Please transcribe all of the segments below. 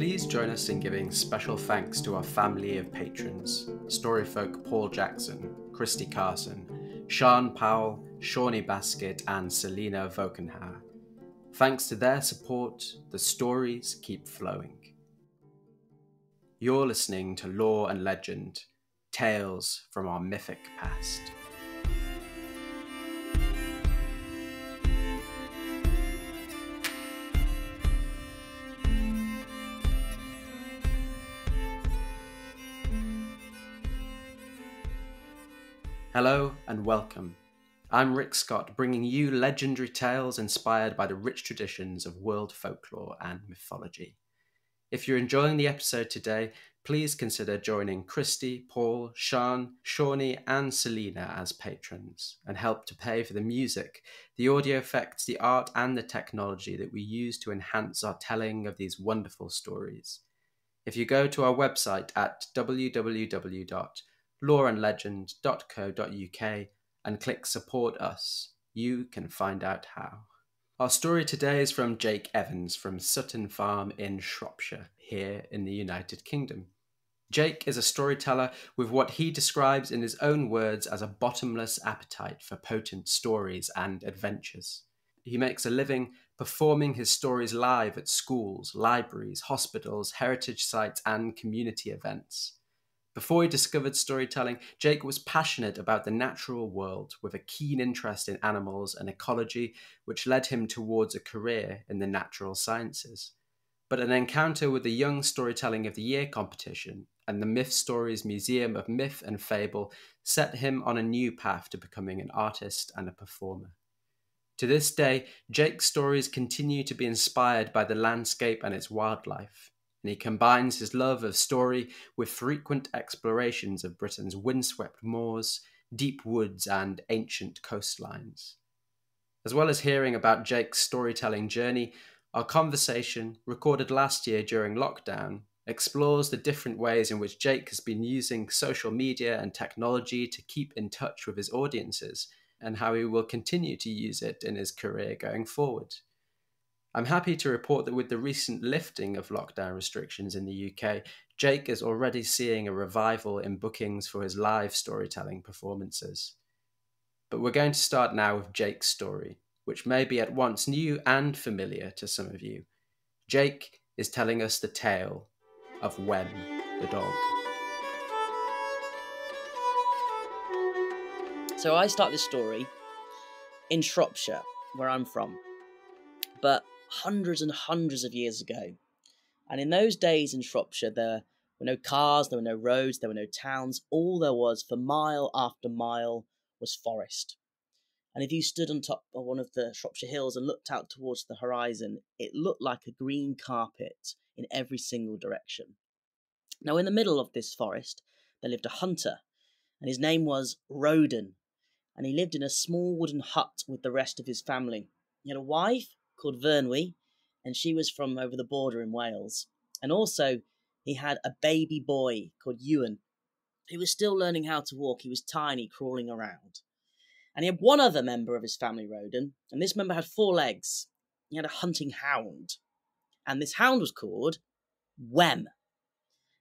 Please join us in giving special thanks to our family of patrons, Storyfolk Paul Jackson, Christy Carson, Sean Powell, Shawnee Basket and Selena Vokenhauer. Thanks to their support, the stories keep flowing. You're listening to Lore and Legend, tales from our mythic past. Hello and welcome. I'm Rick Scott, bringing you legendary tales inspired by the rich traditions of world folklore and mythology. If you're enjoying the episode today, please consider joining Christy, Paul, Sean, Shawnee and Selena as patrons and help to pay for the music, the audio effects, the art and the technology that we use to enhance our telling of these wonderful stories. If you go to our website at www.loreandlegend.co.uk and click Support Us, you can find out how. Our story today is from Jake Evans from Sutton Farm in Shropshire, here in the United Kingdom. Jake is a storyteller with what he describes in his own words as a bottomless appetite for potent stories and adventures. He makes a living performing his stories live at schools, libraries, hospitals, heritage sites and community events. Before he discovered storytelling, Jake was passionate about the natural world with a keen interest in animals and ecology, which led him towards a career in the natural sciences. But an encounter with the Young Storytelling of the Year competition and the Myth Stories Museum of Myth and Fable set him on a new path to becoming an artist and a performer. To this day, Jake's stories continue to be inspired by the landscape and its wildlife, and he combines his love of story with frequent explorations of Britain's windswept moors, deep woods and ancient coastlines. As well as hearing about Jake's storytelling journey, our conversation, recorded last year during lockdown, explores the different ways in which Jake has been using social media and technology to keep in touch with his audiences, and how he will continue to use it in his career going forward. I'm happy to report that with the recent lifting of lockdown restrictions in the UK, Jake is already seeing a revival in bookings for his live storytelling performances. But we're going to start now with Jake's story, which may be at once new and familiar to some of you. Jake is telling us the tale of Wem the dog. So I start this story in Shropshire, where I'm from, but hundreds and hundreds of years ago. And in those days in Shropshire, there were no cars, there were no roads, there were no towns. All there was for mile after mile was forest. And if you stood on top of one of the Shropshire hills and looked out towards the horizon, it looked like a green carpet in every single direction. Now, in the middle of this forest, there lived a hunter, and his name was Roden. And he lived in a small wooden hut with the rest of his family. He had a wife called Vernwy, and she was from over the border in Wales. And also, he had a baby boy called Ewan. He was still learning how to walk. He was tiny, crawling around. And he had one other member of his family, Roden, and this member had 4 legs. He had a hunting hound. And this hound was called Wem.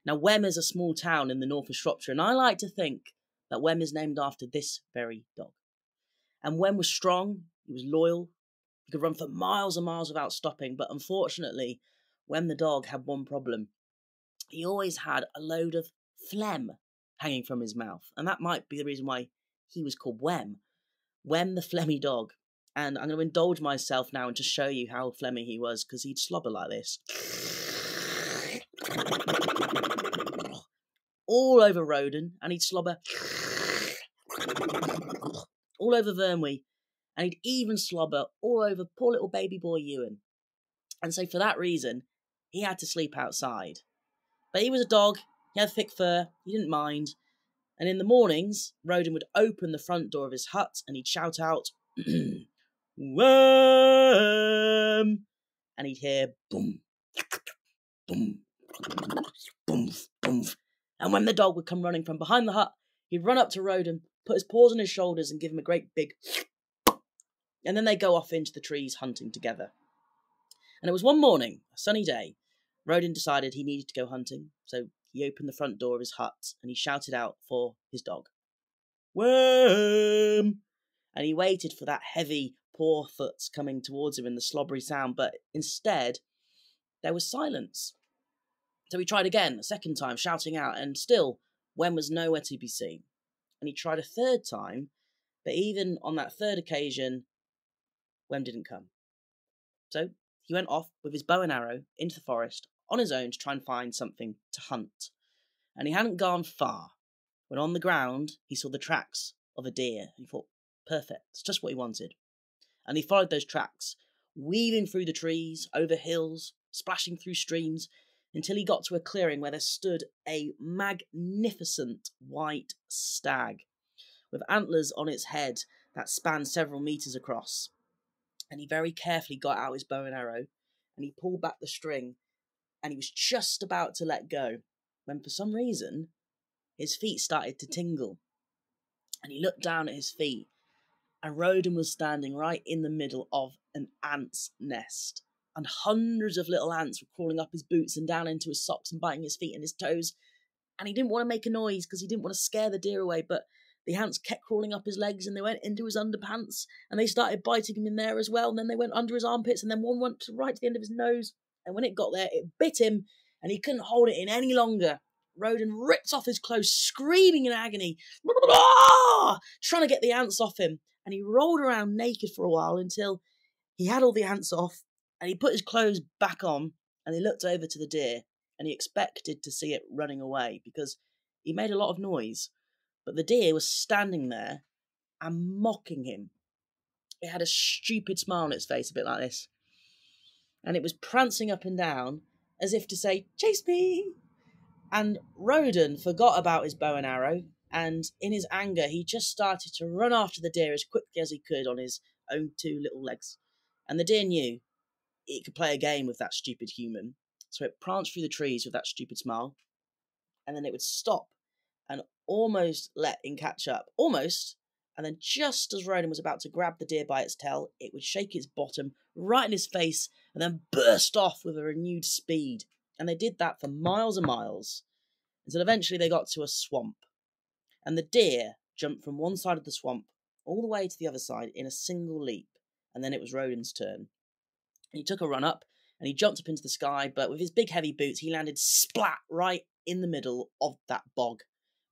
Now, Wem is a small town in the north of Shropshire, and I like to think that Wem is named after this very dog. And Wem was strong, he was loyal, he could run for miles and miles without stopping, but unfortunately, Wem the dog had one problem. He always had a load of phlegm hanging from his mouth, and that might be the reason why he was called Wem. Wem the phlegmy dog. And I'm going to indulge myself now and just show you how phlegmy he was, because he'd slobber like this. All over Roden, and he'd slobber all over Vernwy, and he'd even slobber all over poor little baby boy Ewan. And so for that reason, he had to sleep outside. But he was a dog, he had thick fur, he didn't mind, and in the mornings, Roden would open the front door of his hut, and he'd shout out, Wem! And he'd hear boom, boom, boom, boom. And when the dog would come running from behind the hut, he'd run up to Roden, put his paws on his shoulders and give him a great big... And then they'd go off into the trees hunting together. And it was one morning, a sunny day, Rodin decided he needed to go hunting, so he opened the front door of his hut and he shouted out for his dog. Worm! And he waited for that heavy paw foot coming towards him in the slobbery sound, but instead there was silence. So he tried again, a second time, shouting out, and still Wem was nowhere to be seen. And he tried a third time, but even on that third occasion, Wem didn't come. So he went off with his bow and arrow into the forest on his own to try and find something to hunt. And he hadn't gone far when on the ground he saw the tracks of a deer. He thought, perfect, it's just what he wanted. And he followed those tracks, weaving through the trees, over hills, splashing through streams, until he got to a clearing where there stood a magnificent white stag, with antlers on its head that spanned several metres across. And he very carefully got out his bow and arrow, and he pulled back the string, and he was just about to let go, when for some reason, his feet started to tingle. And he looked down at his feet, and Rodin was standing right in the middle of an ant's nest. And hundreds of little ants were crawling up his boots and down into his socks and biting his feet and his toes. And he didn't want to make a noise because he didn't want to scare the deer away, but the ants kept crawling up his legs and they went into his underpants and they started biting him in there as well. And then they went under his armpits and then one went right to the end of his nose. And when it got there, it bit him and he couldn't hold it in any longer. Rodin ripped off his clothes, screaming in agony, trying to get the ants off him. And he rolled around naked for a while until he had all the ants off. And he put his clothes back on and he looked over to the deer and he expected to see it running away because he made a lot of noise. But the deer was standing there and mocking him. It had a stupid smile on its face, a bit like this. And it was prancing up and down as if to say, chase me. And Rodin forgot about his bow and arrow. And in his anger, he just started to run after the deer as quickly as he could on his own two little legs. And the deer knew it could play a game with that stupid human. So it pranced through the trees with that stupid smile. And then it would stop and almost let him catch up. Almost. And then just as Rodin was about to grab the deer by its tail, it would shake its bottom right in his face and then burst off with a renewed speed. And they did that for miles and miles until eventually they got to a swamp. And the deer jumped from one side of the swamp all the way to the other side in a single leap. And then it was Rodin's turn. He took a run up and he jumped up into the sky, but with his big heavy boots, he landed splat right in the middle of that bog,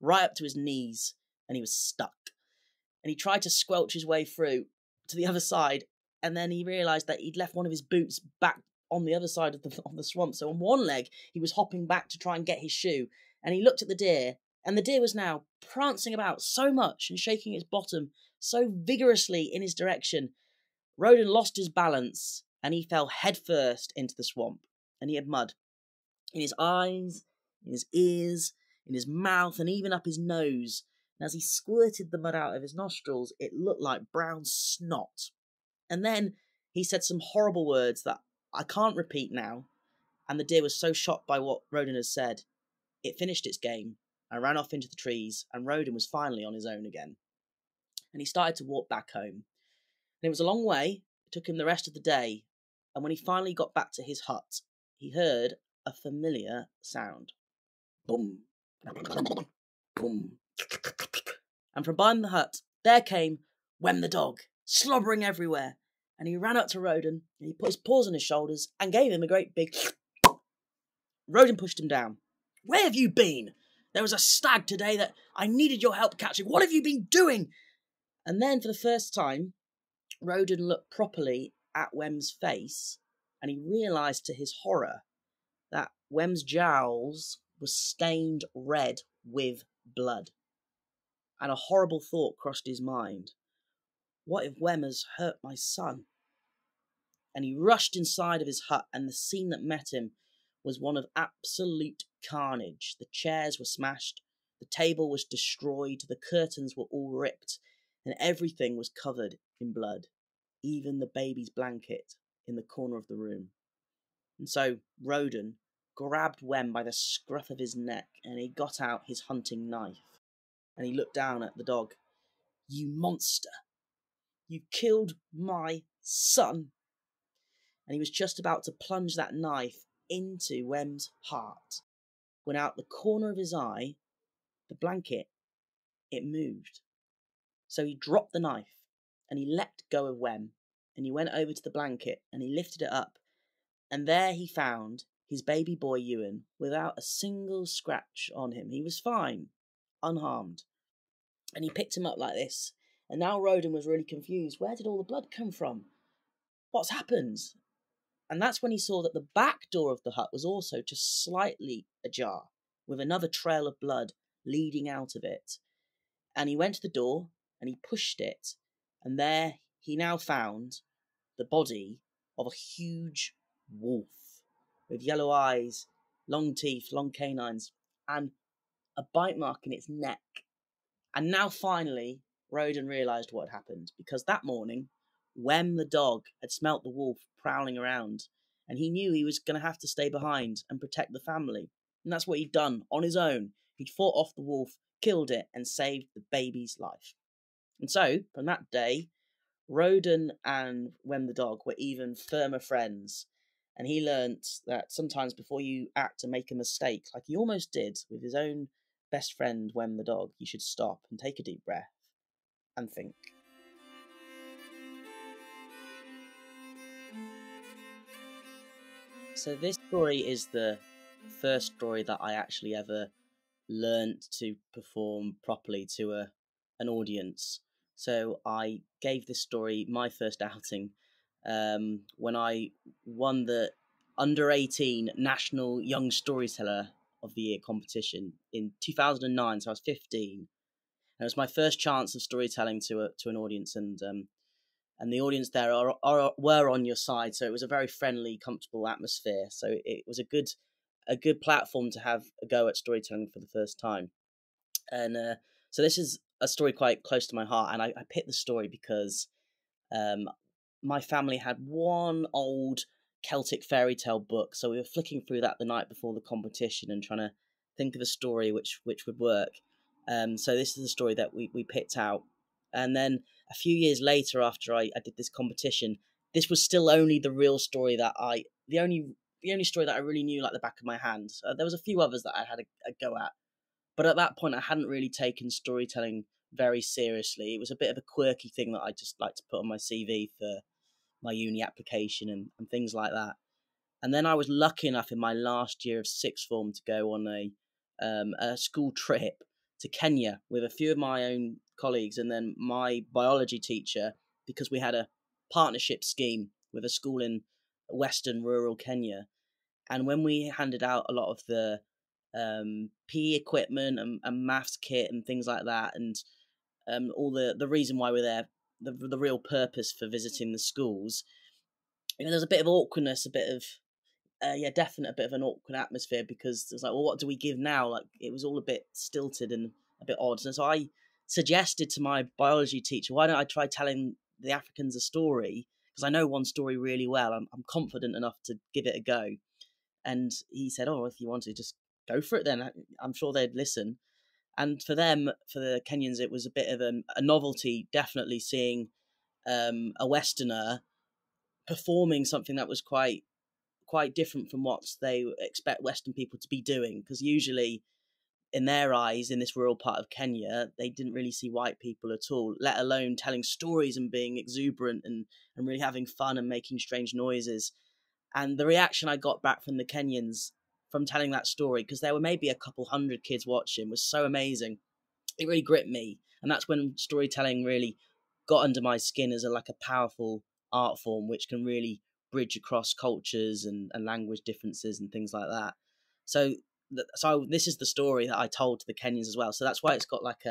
right up to his knees, and he was stuck. And he tried to squelch his way through to the other side, and then he realised that he'd left one of his boots back on the other side of the swamp. So on one leg, he was hopping back to try and get his shoe, and he looked at the deer, and the deer was now prancing about so much and shaking its bottom so vigorously in his direction. Rodin lost his balance, and he fell headfirst into the swamp, and he had mud in his eyes, in his ears, in his mouth, and even up his nose. And as he squirted the mud out of his nostrils, it looked like brown snot. And then he said some horrible words that I can't repeat now, and the deer was so shocked by what Rodin had said, it finished its game and ran off into the trees, and Rodin was finally on his own again. And he started to walk back home. And it was a long way. It took him the rest of the day. And when he finally got back to his hut, he heard a familiar sound. Boom. Boom. And from behind the hut, there came Wem the dog, slobbering everywhere. And he ran up to Rodin, and he put his paws on his shoulders and gave him a great big... Rodin pushed him down. Where have you been? There was a stag today that I needed your help catching. What have you been doing? And then for the first time, Rodin looked properly at Wem's face, and he realised to his horror that Wem's jowls were stained red with blood. And a horrible thought crossed his mind. What if Wem has hurt my son? And he rushed inside of his hut, and the scene that met him was one of absolute carnage. The chairs were smashed, the table was destroyed, the curtains were all ripped, and everything was covered in blood, even the baby's blanket in the corner of the room. And so Rodin grabbed Wem by the scruff of his neck, and he got out his hunting knife, and he looked down at the dog. You monster! You killed my son! And he was just about to plunge that knife into Wem's heart, when out the corner of his eye, the blanket, it moved. So he dropped the knife and he let go of Wem, and he went over to the blanket and he lifted it up, and there he found his baby boy Ewan without a single scratch on him. He was fine, unharmed. And he picked him up like this, and now Roden was really confused. Where did all the blood come from? What's happened? And that's when he saw that the back door of the hut was also just slightly ajar, with another trail of blood leading out of it. And he went to the door and he pushed it, and there he now found the body of a huge wolf with yellow eyes, long teeth, long canines, and a bite mark in its neck. And now finally, Roden realised what had happened, because that morning, Wem the dog had smelt the wolf prowling around, and he knew he was going to have to stay behind and protect the family. And that's what he'd done on his own. He'd fought off the wolf, killed it, and saved the baby's life. And so, from that day, Roden and Wem the dog were even firmer friends. And he learnt that sometimes before you act and make a mistake, like he almost did with his own best friend Wem the dog, you should stop and take a deep breath and think. So this story is the first story that I actually ever learnt to perform properly to an audience. So I gave this story my first outing when I won the under 18 National Young Storyteller of the Year competition in 2009. So I was 15. And it was my first chance of storytelling to an audience, and the audience there were on your side. So it was a very friendly, comfortable atmosphere. So it was a good platform to have a go at storytelling for the first time. And so this is a story quite close to my heart, and I picked the story because my family had one old Celtic fairy tale book, so we were flicking through that the night before the competition and trying to think of a story which would work. So this is the story that we picked out. And then a few years later, after I did this competition, this was still only the real story that the only story that I really knew like the back of my hand. There was a few others that I had a go at, but at that point I hadn't really taken storytelling very seriously. It was a bit of a quirky thing that I just like to put on my CV for my uni application and things like that. And then I was lucky enough in my last year of sixth form to go on a school trip to Kenya with a few of my own colleagues, and then my biology teacher, because we had a partnership scheme with a school in western rural Kenya. And when we handed out a lot of the PE equipment and maths kit and things like that, and all the reason why we're there, the real purpose for visiting the schools, there's a bit of awkwardness, a bit of definite a bit of an awkward atmosphere, because it was like, well, what do we give now? Like, it was all a bit stilted and a bit odd. And so I suggested to my biology teacher, why don't I try telling the Africans a story? Because I know one story really well. I'm confident enough to give it a go. And he said, oh, if you want to, just go for it then. I'm sure they'd listen. And for them, for the Kenyans, it was a bit of a novelty, definitely seeing a Westerner performing something that was quite different from what they expect Western people to be doing, because usually in their eyes, in this rural part of Kenya, they didn't really see white people at all, let alone telling stories and being exuberant and really having fun and making strange noises. And the reaction I got back from the Kenyans from telling that story, because there were maybe a couple hundred kids watching, was so amazing. It really gripped me. And that's when storytelling really got under my skin as a powerful art form, which can really bridge across cultures and language differences and things like that. So this is the story that I told to the Kenyans as well. So that's why it's got like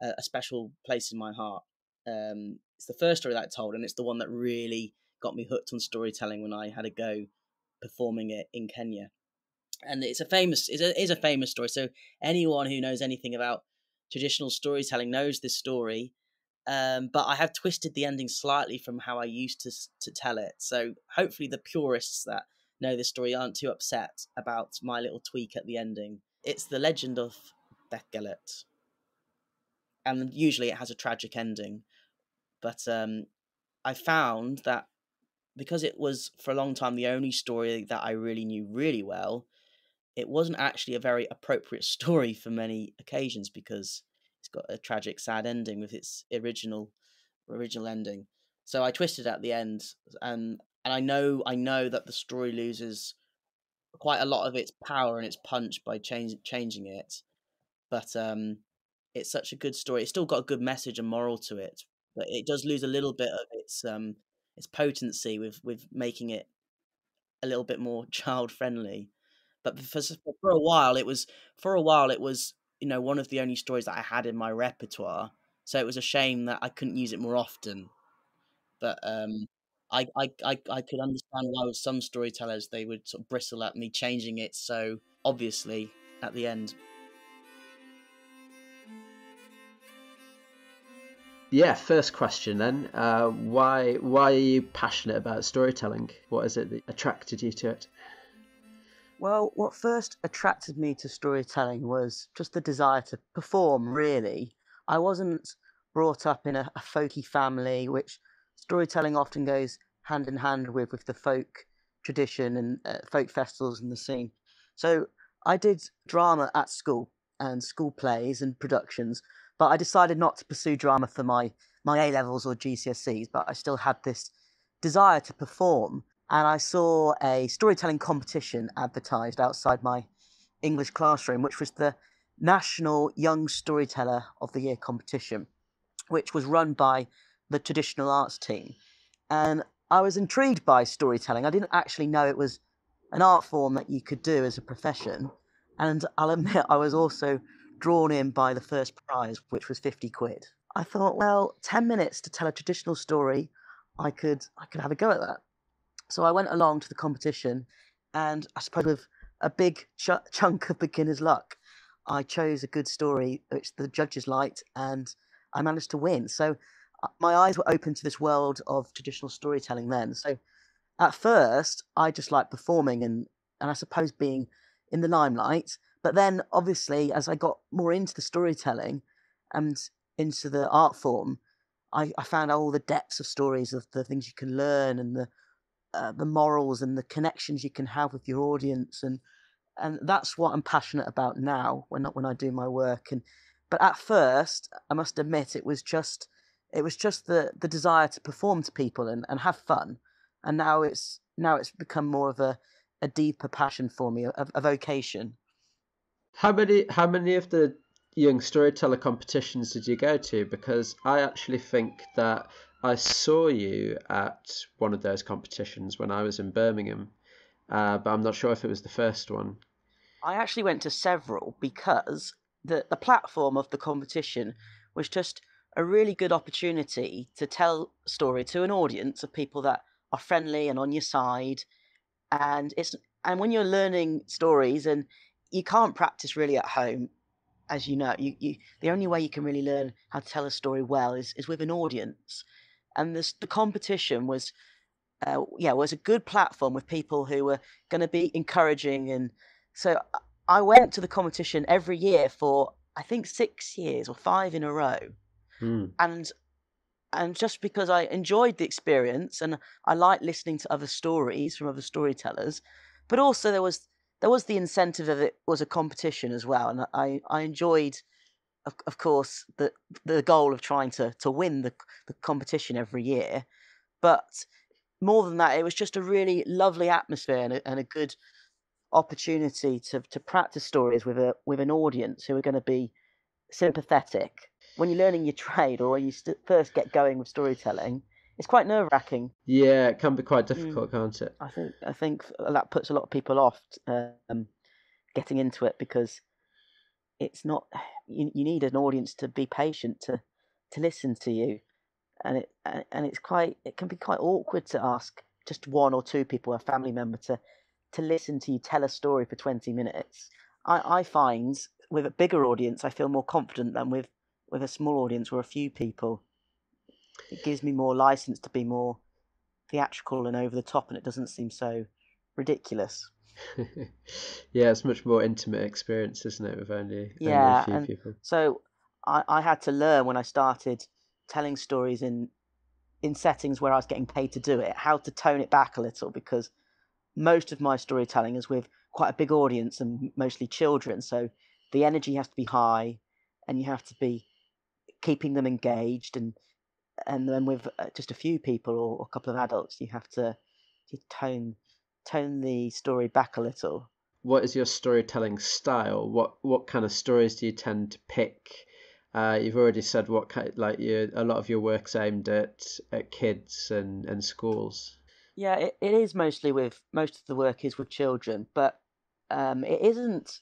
a special place in my heart. It's the first story that I told, and it's the one that really got me hooked on storytelling when I had a go performing it in Kenya. And it's a famous story. So anyone who knows anything about traditional storytelling knows this story. But I have twisted the ending slightly from how I used to tell it. So hopefully the purists that know this story aren't too upset about my little tweak at the ending. It's the legend of Beckgelet. And usually it has a tragic ending. But I found that because it was for a long time the only story that I really knew really well, it wasn't actually a very appropriate story for many occasions because it's got a tragic, sad ending with its original ending. So I twisted at the end, and I know that the story loses quite a lot of its power and its punch by changing it. But it's such a good story. It's still got a good message and moral to it, but it does lose a little bit of its potency with making it a little bit more child friendly. But for a while, it was one of the only stories that I had in my repertoire. So it was a shame that I couldn't use it more often. But I could understand why with some storytellers they would sort of bristle at me changing it so obviously at the end. Yeah, first question then. Why are you passionate about storytelling? What is it that attracted you to it? Well, what first attracted me to storytelling was just the desire to perform, really. I wasn't brought up in a folky family, which storytelling often goes hand in hand with the folk tradition and folk festivals and the scene. So I did drama at school and school plays and productions, but I decided not to pursue drama for my A levels or GCSEs, but I still had this desire to perform, and I saw a storytelling competition advertised outside my English classroom, which was the National Young Storyteller of the Year competition, which was run by the traditional arts team. And I was intrigued by storytelling. I didn't actually know it was an art form that you could do as a profession. And I'll admit, I was also drawn in by the first prize, which was 50 quid. I thought, well, 10 minutes to tell a traditional story, I could have a go at that. So I went along to the competition, and I suppose with a big chunk of beginner's luck, I chose a good story which the judges liked, and I managed to win. So my eyes were open to this world of traditional storytelling then. So at first, I just liked performing and I suppose being in the limelight. But then, obviously, as I got more into the storytelling and into the art form, I found out all the depths of stories, of the things you can learn, and the morals and the connections you can have with your audience, and that's what I'm passionate about now when I do my work. And but at first, I must admit, it was just the desire to perform to people and have fun, and now it's become more of a deeper passion for me, a vocation. How many of the young storyteller competitions did you go to? Because I actually think that I saw you at one of those competitions when I was in Birmingham, but I'm not sure if it was the first one. I actually went to several because the platform of the competition was just a really good opportunity to tell a story to an audience of people that are friendly and on your side. And when you're learning stories, and you can't practice really at home, as you know, you the only way you can really learn how to tell a story well is with an audience. And the competition was a good platform with people who were going to be encouraging. And so I went to the competition every year for I think 6 years or five in a row. Hmm. And just because I enjoyed the experience and I liked listening to other stories from other storytellers, but also there was the incentive of it was a competition as well, and I enjoyed, of course, the goal of trying to win the competition every year. But more than that, it was just a really lovely atmosphere and a good opportunity to practice stories with an audience who are going to be sympathetic. When you're learning your trade or when you first get going with storytelling, it's quite nerve wracking. Yeah, it can be quite Mm, difficult, can't it? I think that puts a lot of people off getting into it because it's not. You need an audience to be patient to listen to you, and it can be quite awkward to ask just one or two people, a family member, to listen to you tell a story for 20 minutes. I find with a bigger audience, I feel more confident than with a small audience or a few people. It gives me more license to be more theatrical and over the top, and it doesn't seem so ridiculous. Yeah, it's much more intimate experience, isn't it, with only a Yeah, few and people. so I had to learn when I started telling stories in settings where I was getting paid to do it, how to tone it back a little, because most of my storytelling is with quite a big audience and mostly children. So the energy has to be high, and you have to be keeping them engaged. And then with just a few people or a couple of adults, you have to tone the story back a little. What is your storytelling style? What kind of stories do you tend to pick? You've already said what kind, like a lot of your work's aimed at kids and schools. Yeah, it is mostly with most of the work is with children, but it isn't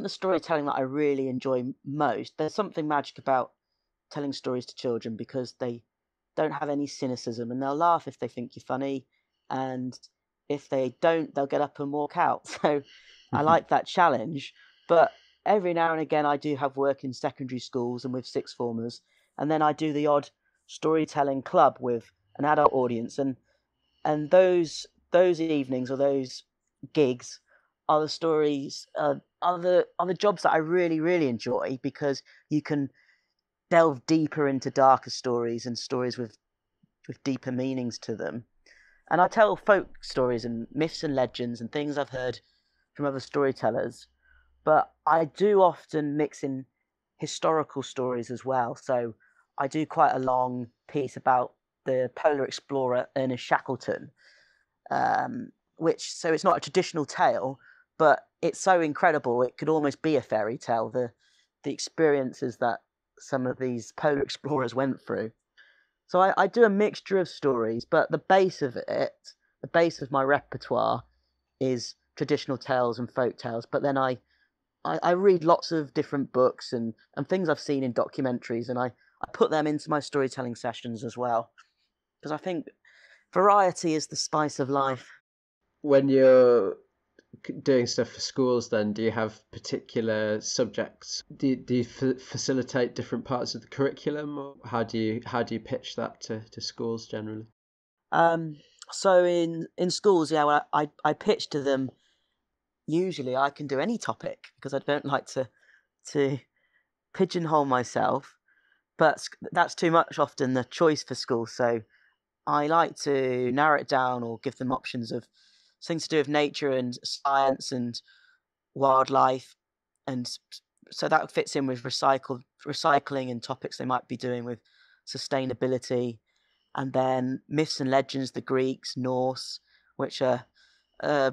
the storytelling that I really enjoy most. There's something magic about telling stories to children because they don't have any cynicism, and they'll laugh if they think you're funny, and if they don't, they'll get up and walk out. So I like that challenge. But every now and again, I do have work in secondary schools and with sixth formers, and then I do the odd storytelling club with an adult audience, and those evenings or those gigs are the stories are the jobs that I really enjoy, because you can delve deeper into darker stories and stories with deeper meanings to them. And I tell folk stories and myths and legends and things I've heard from other storytellers, but I do often mix in historical stories as well. So I do quite a long piece about the polar explorer Ernest Shackleton, which, so it's not a traditional tale, but it's so incredible it could almost be a fairy tale. The experiences that some of these polar explorers went through. So I do a mixture of stories, but the base of my repertoire is traditional tales and folk tales. But then I read lots of different books and things I've seen in documentaries, and I put them into my storytelling sessions as well, because I think variety is the spice of life. When you're doing stuff for schools, then do you have particular subjects? Do you facilitate different parts of the curriculum, or how do you pitch that to schools generally? Um, so in schools, yeah, well, I pitch to them. Usually, I can do any topic because I don't like to pigeonhole myself, but that's too much often the choice for schools. So I like to narrow it down or give them options of things to do with nature and science and wildlife, and so that fits in with recycling and topics they might be doing with sustainability, and then myths and legends, the Greeks, Norse, which are uh,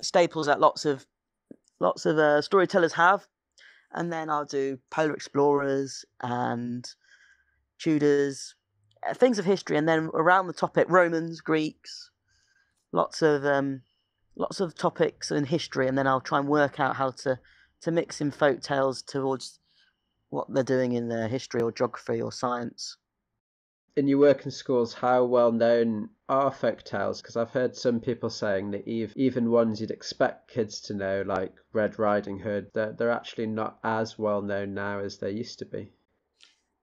staples that lots of storytellers have, and then I'll do polar explorers and Tudors, things of history, and then around the topic Romans, Greeks, lots of lots of topics in history, and then I'll try and work out how to mix in folk tales towards what they're doing in their history or geography or science. In your work in schools, how well known are folk tales? Because I've heard some people saying that even ones you'd expect kids to know, like Red Riding Hood, they're actually not as well known now as they used to be.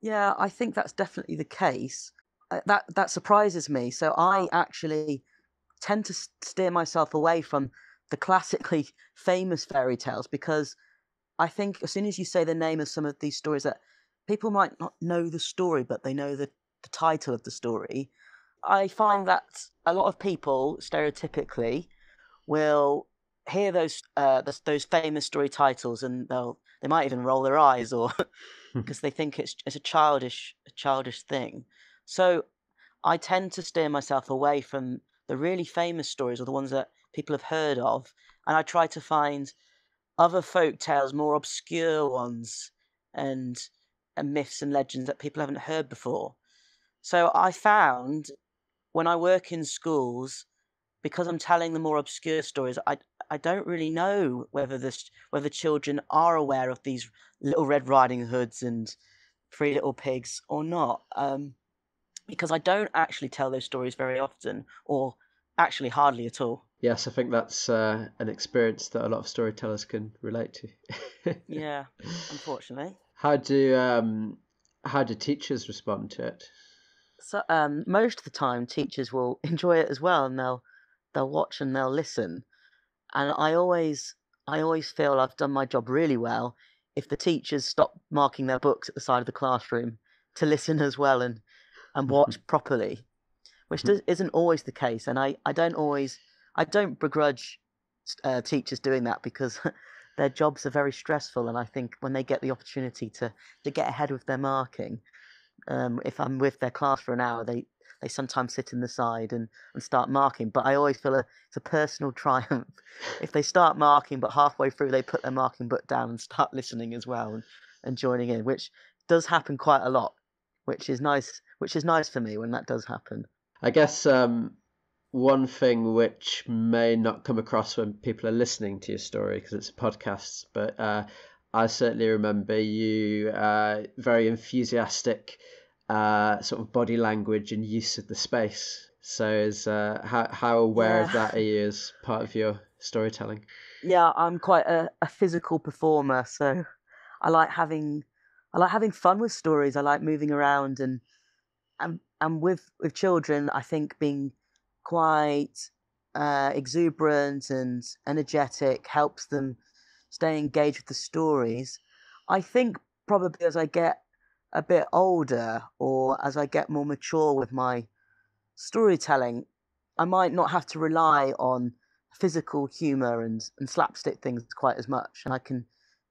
Yeah, I think that's definitely the case. That surprises me. So I actually tend to steer myself away from the classically famous fairy tales, because I think as soon as you say the name of some of these stories, that people might not know the story, but they know the title of the story. I find that a lot of people stereotypically will hear those famous story titles, and they might even roll their eyes, or because they think it's a childish thing. So I tend to steer myself away from the really famous stories or the ones that people have heard of, and I try to find other folk tales, more obscure ones, and myths and legends that people haven't heard before. So I found when I work in schools, because I'm telling the more obscure stories, I don't really know whether children are aware of these Little Red Riding Hoods and Three Little Pigs or not. Because I don't actually tell those stories very often, or actually hardly at all. Yes, I think that's an experience that a lot of storytellers can relate to. Yeah, unfortunately. How do teachers respond to it? So most of the time, teachers will enjoy it as well, and they'll watch and they'll listen. And I always feel I've done my job really well if the teachers stop marking their books at the side of the classroom to listen as well, and and watch properly, which isn't always the case. And I don't begrudge teachers doing that, because their jobs are very stressful. And I think when they get the opportunity to get ahead with their marking, if I'm with their class for an hour, they sometimes sit in the side and start marking. But I always feel it's a personal triumph if they start marking, but halfway through they put their marking book down and start listening as well, and joining in, which does happen quite a lot, which is nice for me when that does happen. I guess one thing which may not come across when people are listening to your story, because it's a podcast, but I certainly remember you very enthusiastic sort of body language and use of the space. So is how aware of that are you as part of your storytelling? Yeah, I'm quite a physical performer, so I like having fun with stories. I like moving around, and with children, I think being quite exuberant and energetic helps them stay engaged with the stories. I think probably as I get a bit older, or as I get more mature with my storytelling, I might not have to rely on physical humor and slapstick things quite as much, and I can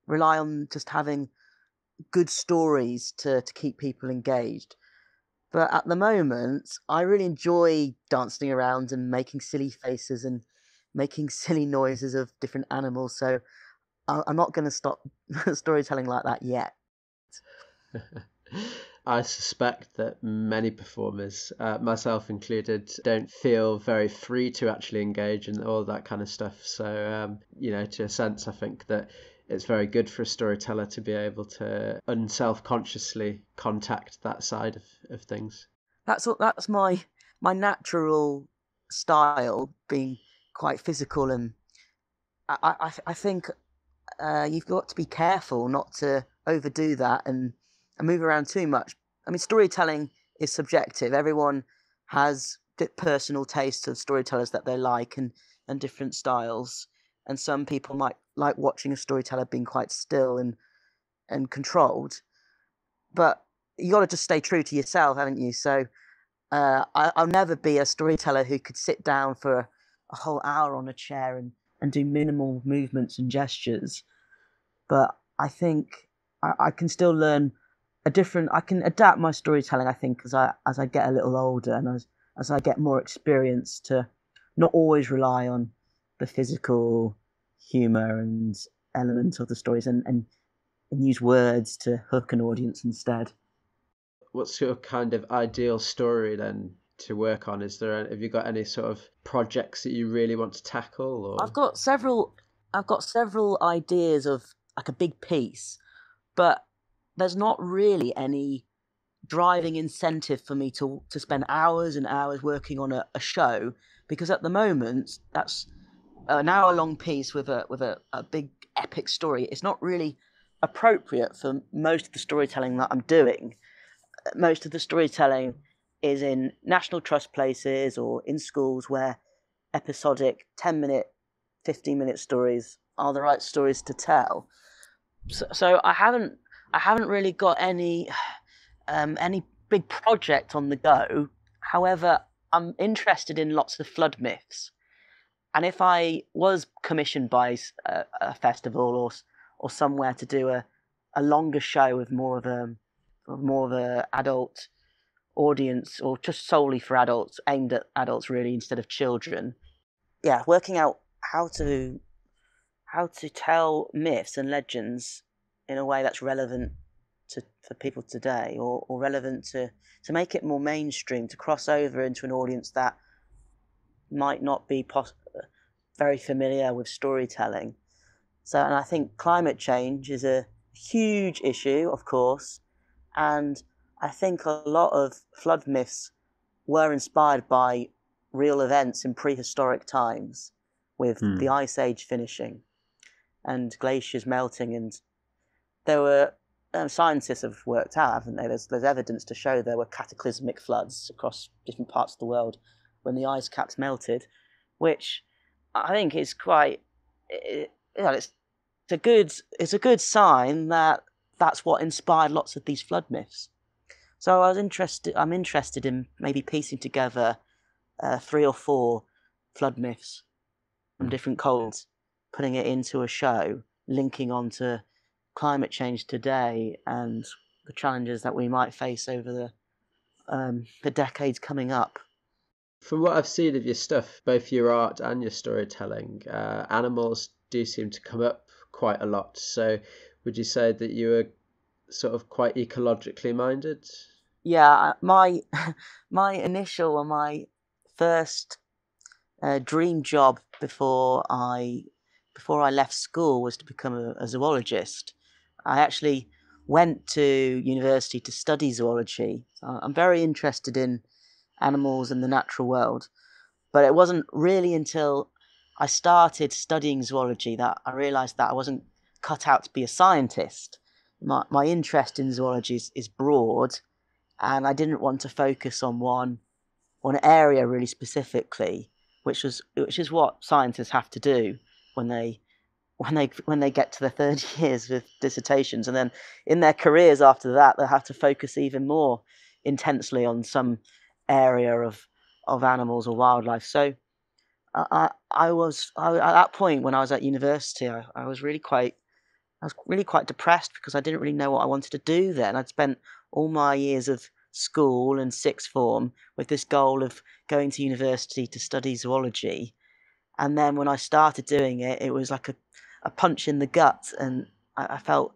rely on just having good stories to keep people engaged. But at the moment, I really enjoy dancing around and making silly faces and making silly noises of different animals. So I'm not going to stop storytelling like that yet. I suspect that many performers, myself included, don't feel very free to actually engage in all that kind of stuff. So, to a sense, I think that it's very good for a storyteller to be able to unself-consciously contact that side of things. That's my natural style, being quite physical, and I think you've got to be careful not to overdo that and move around too much. I mean, storytelling is subjective. Everyone has personal tastes of storytellers that they like, and different styles. And some people might like watching a storyteller being quite still and controlled. But you got to just stay true to yourself, haven't you? So I'll never be a storyteller who could sit down for a whole hour on a chair and do minimal movements and gestures. But I think I can still learn I can adapt my storytelling, I think, as I get a little older, and as I get more experience, to not always rely on the physical humor and element of the stories, and use words to hook an audience instead. What's your kind of ideal story then to work on? Have you got any sort of projects that you really want to tackle? Or I've got several ideas of like a big piece, but there's not really any driving incentive for me to spend hours and hours working on a show, because at the moment that's an hour-long piece with a big epic story. It's not really appropriate for most of the storytelling that I'm doing. Most of the storytelling is in National Trust places or in schools, where episodic 10-minute, 15-minute stories are the right stories to tell. So I haven't really got any big project on the go. However, I'm interested in lots of flood myths, and if I was commissioned by a festival or somewhere to do a longer show with more of a adult audience, or just solely for adults, aimed at adults really instead of children, yeah, working out how to tell myths and legends in a way that's relevant for people today, or relevant to make it more mainstream, to cross over into an audience that might not be very familiar with storytelling. So, and I think climate change is a huge issue, of course, and I think a lot of flood myths were inspired by real events in prehistoric times, with the Ice Age finishing and glaciers melting, and there were scientists have worked out, haven't they? There's evidence to show there were cataclysmic floods across different parts of the world when the ice caps melted, which I think is quite. It's a good sign that that's what inspired lots of these flood myths. So I'm interested in maybe piecing together 3 or 4 flood myths from different cultures, putting it into a show, linking on to climate change today and the challenges that we might face over the decades coming up. From what I've seen of your stuff, both your art and your storytelling, animals do seem to come up quite a lot. So would you say that you were sort of quite ecologically minded? Yeah, my my initial and my first dream job before I left school was to become a zoologist. I actually went to university to study zoology. I'm very interested in animals and the natural world, but it wasn't really until I started studying zoology that I realised that I wasn't cut out to be a scientist. My interest in zoology is broad, and I didn't want to focus on one area really specifically, which is what scientists have to do when they get to their third years with dissertations, and then in their careers after that they have to focus even more intensely on some area of animals or wildlife. So at that point when I was at university, I was really quite depressed because I didn't really know what I wanted to do then. I'd spent all my years of school and sixth form with this goal of going to university to study zoology. And then when I started doing it, it was like a punch in the gut, and I felt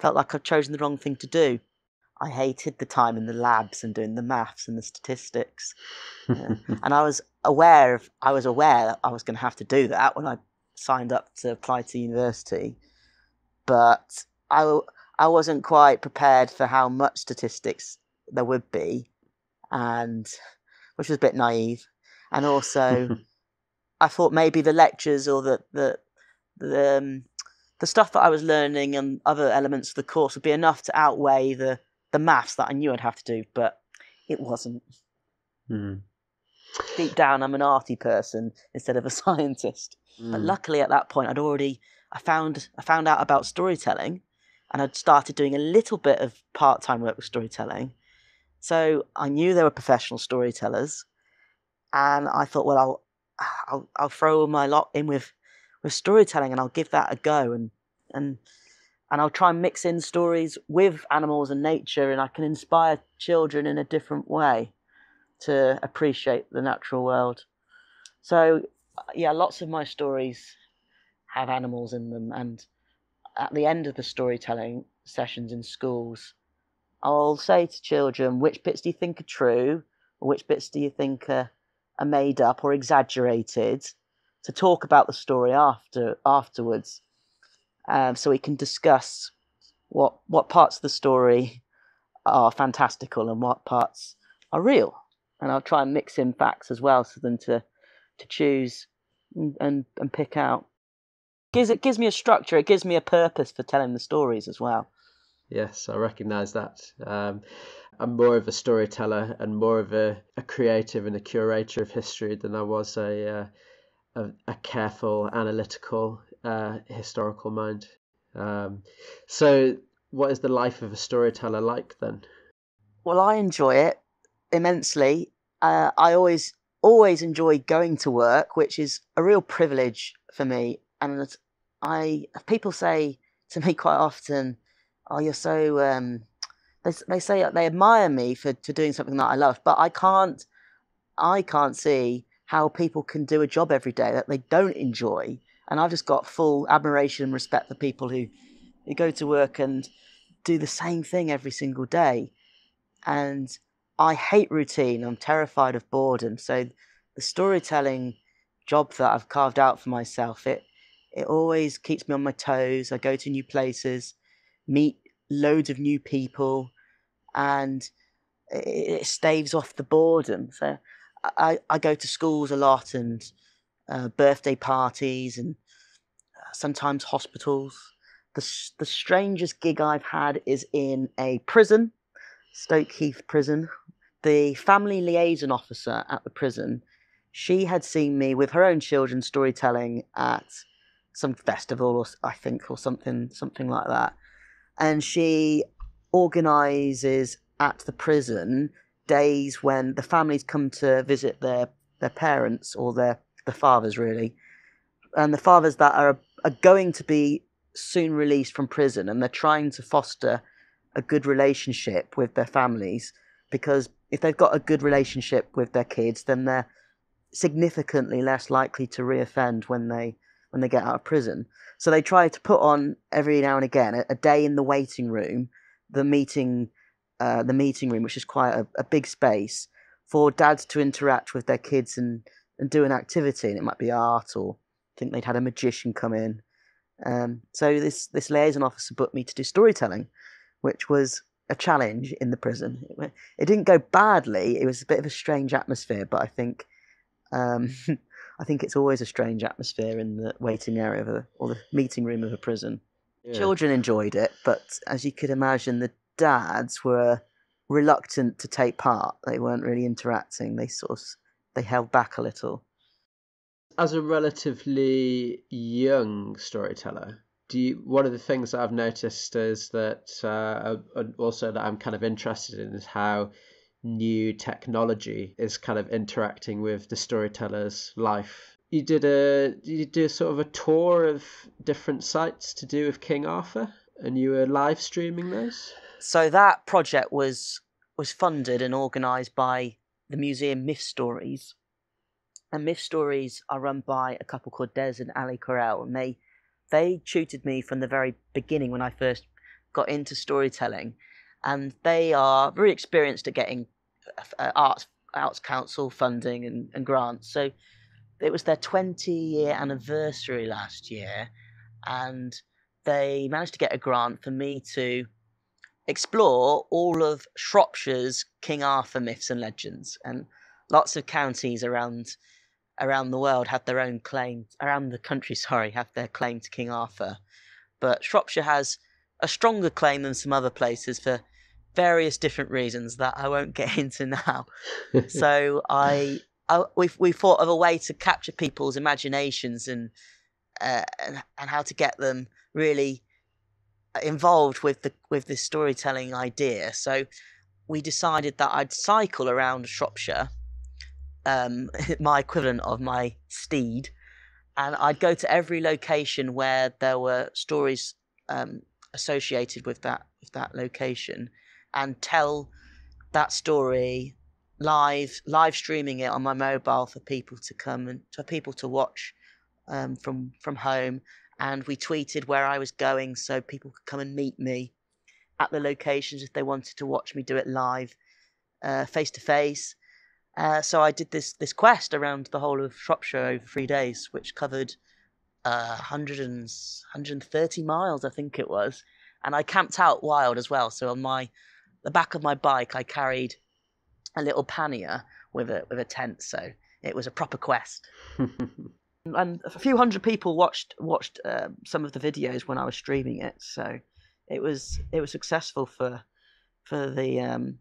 like I'd chosen the wrong thing to do. I hated the time in the labs and doing the maths and the statistics. And I was aware that I was going to have to do that when I signed up to apply to university, but I wasn't quite prepared for how much statistics there would be, and which was a bit naive. And also, I thought maybe the lectures or the stuff that I was learning and other elements of the course would be enough to outweigh the maths that I knew I'd have to do, but it wasn't. Deep down, I'm an arty person instead of a scientist. But luckily, at that point, I found out about storytelling, and I'd started doing a little bit of part-time work with storytelling. So I knew there were professional storytellers, and I thought, well, I'll throw my lot in with storytelling, and I'll give that a go, and I'll try and mix in stories with animals and nature, and I can inspire children in a different way to appreciate the natural world. So, yeah, lots of my stories have animals in them, and at the end of the storytelling sessions in schools, I'll say to children, which bits do you think are true, or which bits do you think are made up or exaggerated, to talk about the story afterwards, so we can discuss what parts of the story are fantastical and what parts are real. And I'll try and mix in facts as well for them to choose and pick out. It gives me a structure. It gives me a purpose for telling the stories as well. Yes, I recognise that. I'm more of a storyteller and more of a creative and a curator of history than I was a careful, analytical, historical mind. So what is the life of a storyteller like then? Well, I enjoy it immensely. I always enjoy going to work, which is a real privilege for me. And people say to me quite often, "Oh, you're so." They say they admire me for doing something that I love, but I can't see how people can do a job every day that they don't enjoy. And I've just got full admiration and respect for people who go to work and do the same thing every single day. And I hate routine. I'm terrified of boredom. So the storytelling job that I've carved out for myself, it always keeps me on my toes. I go to new places, meet loads of new people, and it staves off the boredom. So I go to schools a lot, and birthday parties, and sometimes hospitals. The strangest gig I've had is in a prison, Stoke Heath prison. The family liaison officer at the prison, she had seen me with her own children storytelling at some festival, or I think, or something like that. And she organises at the prison days when the families come to visit their parents, or the fathers really, and the fathers that are going to be soon released from prison, and they're trying to foster a good relationship with their families, because if they've got a good relationship with their kids, then they're significantly less likely to reoffend when they get out of prison. So they try to put on every now and again a day in the waiting room, the meeting room, which is quite a big space for dads to interact with their kids and do an activity, and it might be art, or I think they'd had a magician come in. So this liaison officer booked me to do storytelling, which was a challenge in the prison. It didn't go badly. It was a bit of a strange atmosphere, but I think I think it's always a strange atmosphere in the waiting area or the meeting room of a prison. Yeah. Children enjoyed it, but as you could imagine, the dads were reluctant to take part. They weren't really interacting. They held back a little. As a relatively young storyteller, one of the things that I've noticed is that also that I'm kind of interested in is how new technology is kind of interacting with the storyteller's life. You did a sort of a tour of different sites to do with King Arthur, and you were live streaming those? So that project was funded and organised by the museum Myth Stories. And Myth Stories are run by a couple called Des and Ali Corell, and they tutored me from the very beginning when I first got into storytelling, and they are very experienced at getting arts council funding and grants. So it was their 20-year anniversary last year, and they managed to get a grant for me to explore all of Shropshire's King Arthur myths and legends. And lots of counties around the world have their own claim, around the country, have their claim to King Arthur. But Shropshire has a stronger claim than some other places for various different reasons that I won't get into now. So we thought of a way to capture people's imaginations and how to get them really involved with this storytelling idea. So we decided that I'd cycle around Shropshire, my equivalent of my steed, and I'd go to every location where there were stories associated with that location, and tell that story live streaming it on my mobile for people to come and for people to watch from home. And we tweeted where I was going so people could come and meet me at the locations if they wanted to watch me do it live, face to face. So I did this quest around the whole of Shropshire over 3 days, which covered 130 miles, I think it was. And I camped out wild as well. So on the back of my bike, I carried a little pannier with a tent. So it was a proper quest. And a few hundred people watched some of the videos when I was streaming it. So it was successful for the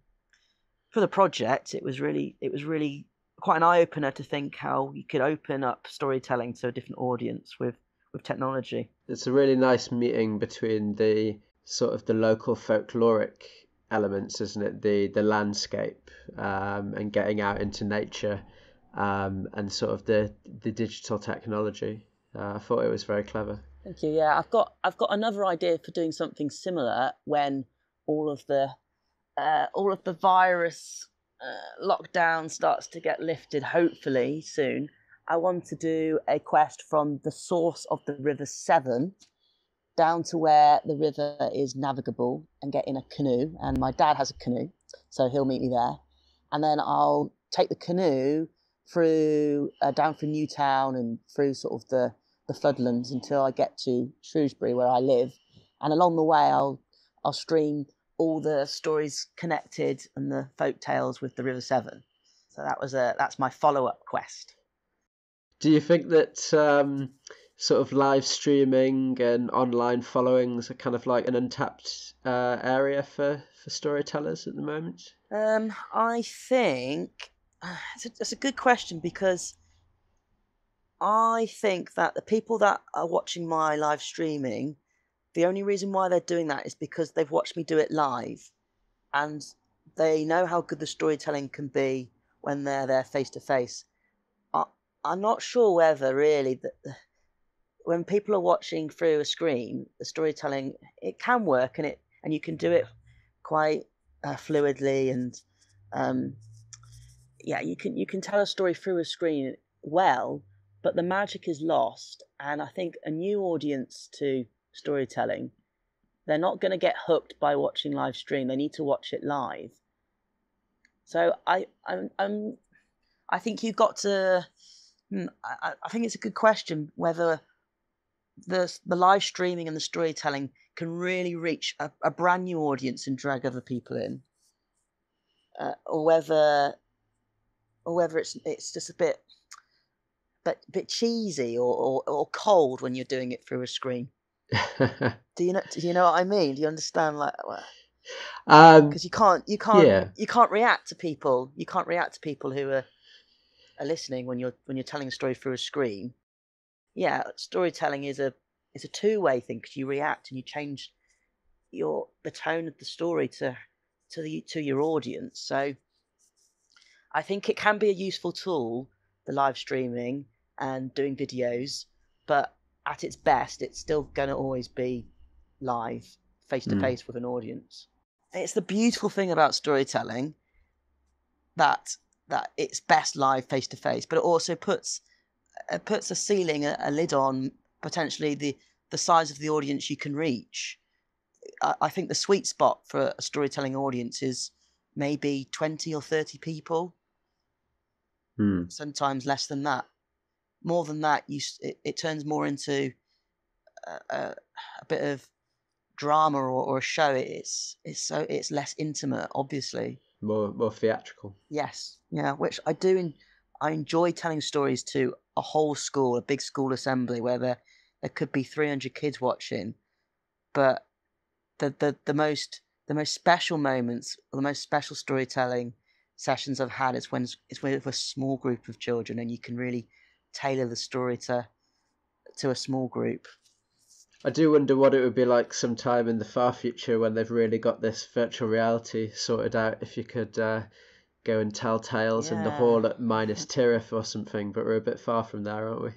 project. It was really quite an eye opener to think how you could open up storytelling to a different audience with technology. It's a really nice meeting between the sort of the local folkloric elements, isn't it? The landscape and getting out into nature, and sort of the digital technology. I thought it was very clever. Thank you. Yeah, I've got another idea for doing something similar when all of the virus lockdown starts to get lifted, hopefully soon. I want to do a quest from the source of the River Severn down to where the river is navigable and get in a canoe. And my dad has a canoe, so he'll meet me there. And then I'll take the canoe through down from Newtown and through sort of the floodlands until I get to Shrewsbury, where I live. And along the way, I'll stream all the stories connected and the folk tales with the River Severn. So that's my follow-up quest. Do you think that sort of live streaming and online followings are kind of like an untapped area for storytellers at the moment? I think it's a good question, because I think that the people that are watching my live streaming, the only reason why they're doing that is because they've watched me do it live, and They know how good the storytelling can be when they're there face to face. I'm not sure whether really that when people are watching through a screen, the storytelling, it can work, and you can do it quite fluidly, and um, yeah, you can tell a story through a screen well, but the magic is lost. And I think a new audience to storytelling, they're not going to get hooked by watching live stream. They need to watch it live. So I think you've got to. I think it's a good question whether the live streaming and the storytelling can really reach a brand new audience and drag other people in, or whether it's just a bit cheesy or cold when you're doing it through a screen. Do you know what I mean? Do you understand? Like, because you can't react to people. You can't react to people who are listening when you're telling a story through a screen. Yeah, storytelling is a two-way thing, because you react and you change the tone of the story to your audience. So I think it can be a useful tool, the live streaming and doing videos, but at its best, it's still going to always be live, face to face with an audience. It's the beautiful thing about storytelling that it's best live, face to face, but it also puts a ceiling, a lid on potentially the size of the audience you can reach. I think the sweet spot for a storytelling audience is maybe 20 or 30 people. Sometimes less than that. More than that, it turns more into a bit of drama or a show. It's less intimate, obviously. More theatrical. Yes, yeah. Which I do. I enjoy telling stories to a whole school, a big school assembly where there could be 300 kids watching, but the most special moments, or the most special storytelling sessions I've had is when it's with a small group of children, and you can really tailor the story to a small group. I do wonder what it would be like sometime in the far future when they've really got this virtual reality sorted out, if you could go and tell tales in the hall at Minas Tirith or something, but we're a bit far from there, aren't we?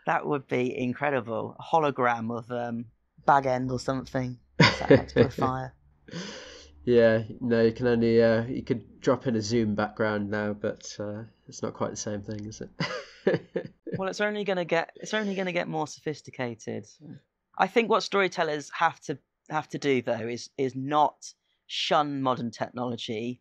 That would be incredible. A hologram of Bag End or something sat next to a fire. Yeah, no, you can only you could drop in a Zoom background now, but it's not quite the same thing, is it? Well, it's only going to get more sophisticated. I think what storytellers have to do, though, is not shun modern technology,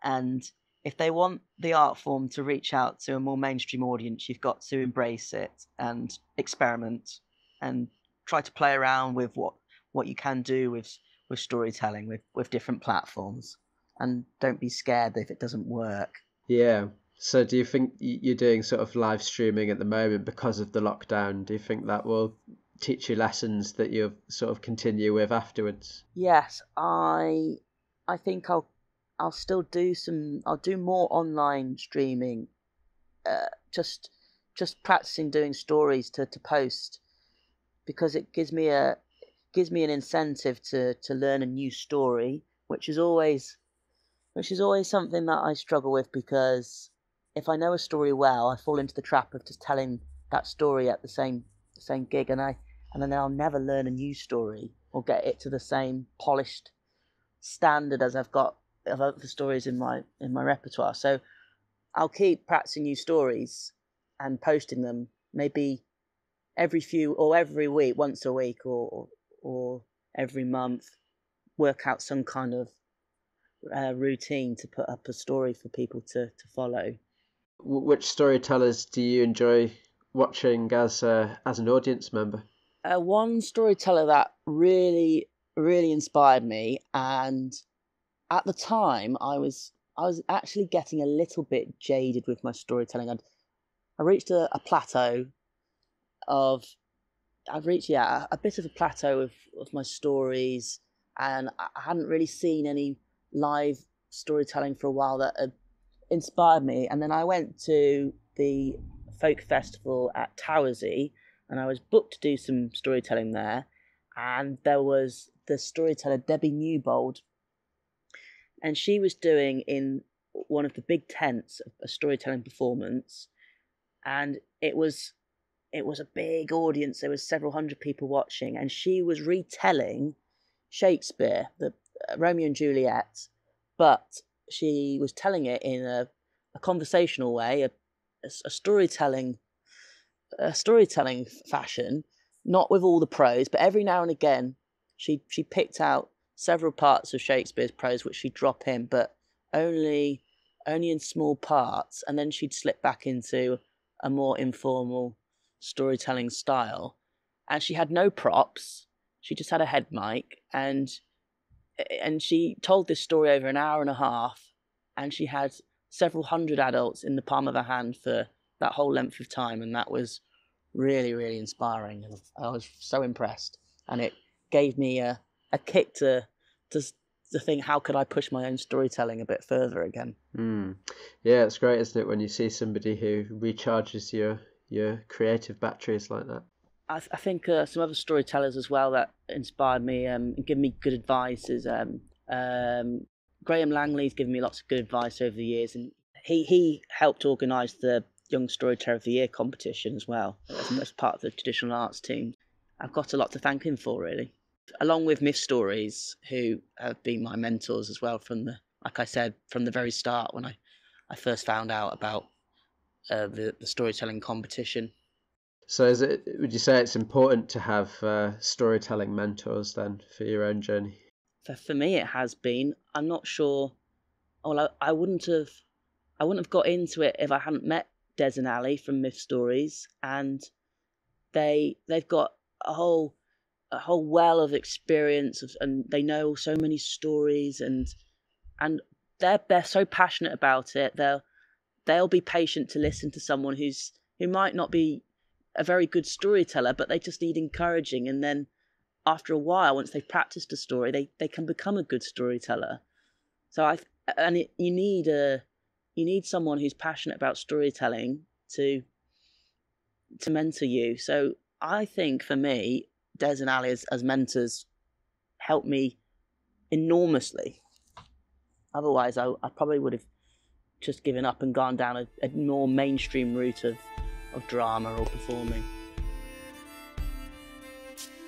and if they want the art form to reach out to a more mainstream audience, you've got to embrace it and experiment and try to play around with what you can do with storytelling with different platforms, and don't be scared if it doesn't work. Yeah. So do you think you're doing sort of live streaming at the moment because of the lockdown? Do you think that will teach you lessons that you'll sort of continue with afterwards? Yes, I think I'll still do I'll do more online streaming, just practicing doing stories to post, because it gives me an incentive to learn a new story, which is always something that I struggle with, because if I know a story well, I fall into the trap of just telling that story at the same gig, and then I'll never learn a new story or get it to the same polished standard as I've got of other stories in my repertoire. So I'll keep practicing new stories and posting them, maybe every week, once a week, or every month. Work out some kind of routine to put up a story for people to follow. Which storytellers do you enjoy watching as an audience member? One storyteller that really inspired me, and at the time I was actually getting a little bit jaded with my storytelling. I reached a plateau of I've reached a bit of a plateau of my stories, and I hadn't really seen any live storytelling for a while that had inspired me. And then I went to the folk festival at Towersey, and I was booked to do some storytelling there. And there was the storyteller Debbie Newbold and she was doing in one of the big tents a storytelling performance, and it was a big audience. There was several hundred people watching, and she was retelling Shakespeare, the Romeo and Juliet, but she was telling it in a conversational way, a storytelling fashion, not with all the prose, but every now and again she picked out several parts of Shakespeare's prose which she'd drop in, but only in small parts, and then she'd slip back into a more informal storytelling style. And she had no props. She just had a head mic, and she told this story over an hour and a half, and she had several hundred adults in the palm of her hand for that whole length of time, and that was really, really inspiring. And I was so impressed, and it gave me a kick to think, how could I push my own storytelling a bit further again? Yeah, it's great, isn't it, when you see somebody who recharges your creative batteries like that. I think some other storytellers as well that inspired me and give me good advice is Graham Langley's given me lots of good advice over the years, and he helped organise the Young Storyteller of the Year competition as well as part of the traditional arts team. I've got a lot to thank him for, really, along with Myth Stories, who have been my mentors as well from the very start when I first found out about the storytelling competition. So would you say it's important to have storytelling mentors then for your own journey? For me, it has been. I'm not sure. Well, I wouldn't have got into it if I hadn't met Des and Ali from Myth Stories, and they've got a whole well of experience, and they know so many stories, and they're so passionate about it. They'll be patient to listen to someone who might not be a very good storyteller, but they just need encouraging, and then after a while, once they've practiced a story, they can become a good storyteller. So you need someone who's passionate about storytelling to mentor you. So I think for me, Des and Ali as mentors helped me enormously. Otherwise, I probably would have just given up and gone down a more mainstream route of drama or performing.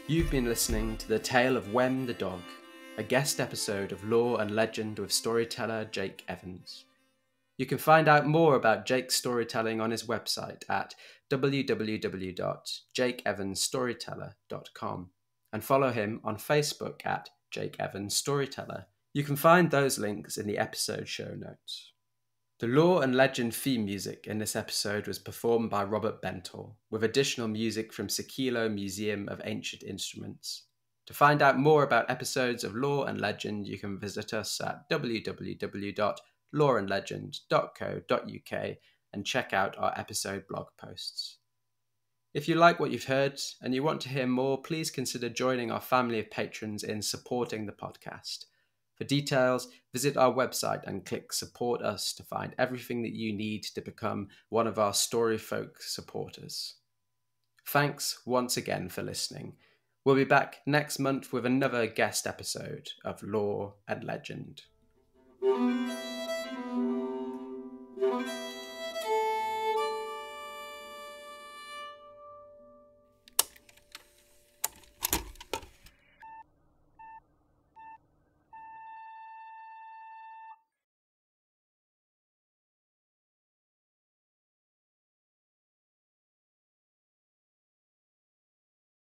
You've been listening to The Tale of Wem the Dog, a guest episode of Lore and Legend with storyteller Jake Evans. You can find out more about Jake's storytelling on his website at www.jakeevansstoryteller.com and follow him on Facebook at Jake Evans Storyteller. You can find those links in the episode show notes. The Lore and Legend theme music in this episode was performed by Robert Bentor, with additional music from Sekilo Museum of Ancient Instruments. To find out more about episodes of Lore and Legend, you can visit us at www.loreandlegend.co.uk and check out our episode blog posts. If you like what you've heard and you want to hear more, please consider joining our family of patrons in supporting the podcast. For details, visit our website and click Support Us to find everything that you need to become one of our Storyfolk supporters. Thanks once again for listening. We'll be back next month with another guest episode of Lore and Legend.